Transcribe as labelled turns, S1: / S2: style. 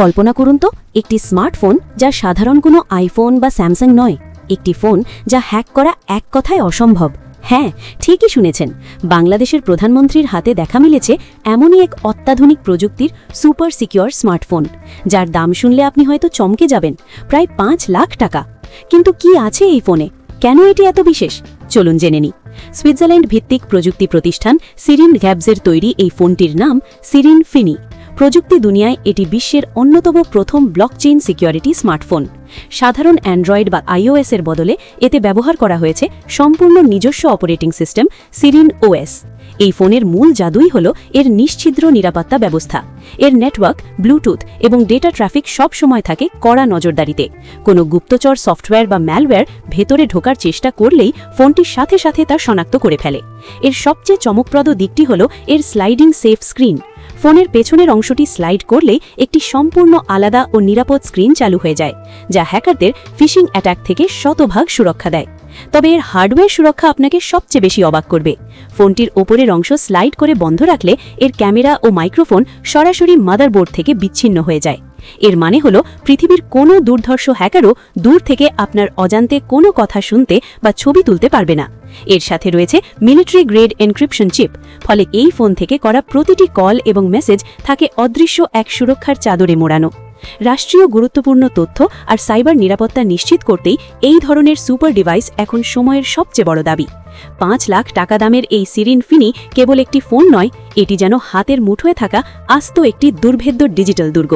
S1: কল্পনা করুন তো একটি স্মার্টফোন যা সাধারণ কোনো আইফোন বা স্যামসাং নয়, একটি ফোন যা হ্যাক করা এক কথায় অসম্ভব। হ্যাঁ, ঠিকই শুনেছেন, বাংলাদেশের প্রধানমন্ত্রীর হাতে দেখা মিলেছে এমনই এক অত্যাধুনিক প্রযুক্তির সুপার সিকিউর স্মার্টফোন, যার দাম শুনলে আপনি হয়তো চমকে যাবেন, প্রায় 5 লাখ টাকা। কিন্তু কি আছে এই ফোনে, কেন এটি এত বিশেষ, চলুন জেনে নিই। সুইজারল্যান্ড ভিত্তিক প্রযুক্তি প্রতিষ্ঠান সিরিন গ্যাবজের তৈরি এই ফোনটির নাম সিরিন ফিনি। প্রযুক্তি দুনিয়ায় এটি বিশ্বের অন্যতম প্রথম ব্লকচেইন সিকিউরিটি স্মার্টফোন। সাধারণ অ্যান্ড্রয়েড বা iOS এর বদলে এতে ব্যবহার করা হয়েছে সম্পূর্ণ নিজস্ব অপারেটিং সিস্টেম সিরিন OS। এই ফোনের মূল জাদুই হল এর নিশ্ছিদ্র নিরাপত্তা ব্যবস্থা। এর নেটওয়ার্ক, ব্লুটুথ এবং ডেটা ট্রাফিক সব সময় থাকে কড়া নজরদারিতে। কোনো গুপ্তচর সফটওয়্যার বা ম্যালওয়্যার ভেতরে ঢোকার চেষ্টা করলেই ফোনটির সাথে সাথে তা শনাক্ত করে ফেলে। এর সবচেয়ে চমকপ্রদ দিকটি হল এর স্লাইডিং সেফ স্ক্রিন। ফোনের পেছনের অংশটি স্লাইড করলেই একটি সম্পূর্ণ আলাদা ও নিরাপদ স্ক্রিন চালু হয়ে যায়, যা হ্যাকারদের ফিশিং অ্যাটাক থেকে শতভাগ সুরক্ষা দেয়। তবে এর হার্ডওয়্যার সুরক্ষা আপনাকে সবচেয়ে বেশি অবাক করবে। ফোনটির ওপরের অংশ স্লাইড করে বন্ধ রাখলে এর ক্যামেরা ও মাইক্রোফোন সরাসরি মাদারবোর্ড থেকে বিচ্ছিন্ন হয়ে যায়। এর মানে হলো পৃথিবীর কোনো দুর্ধর্ষ হ্যাকারও দূর থেকে আপনার অজান্তে কোনো কথা শুনতে বা ছবি তুলতে পারবে না। এর সাথে রয়েছে মিলিটারি গ্রেড এনক্রিপশন চিপ, ফলে এই ফোন থেকে করা প্রতিটি কল এবং মেসেজ থাকে অদৃশ্য এক সুরক্ষার চাদরে মোড়ানো। রাষ্ট্রীয় গুরুত্বপূর্ণ তথ্য আর সাইবার নিরাপত্তা নিশ্চিত করতেই এই ধরনের সুপার ডিভাইস এখন সময়ের সবচেয়ে বড় দাবি। 5 লাখ টাকা দামের এই সিরিন ফিনি কেবল একটি ফোন নয়, এটি যেন হাতের মুঠোয় থাকা আস্ত একটি দুর্ভেদ্য ডিজিটাল দুর্গ।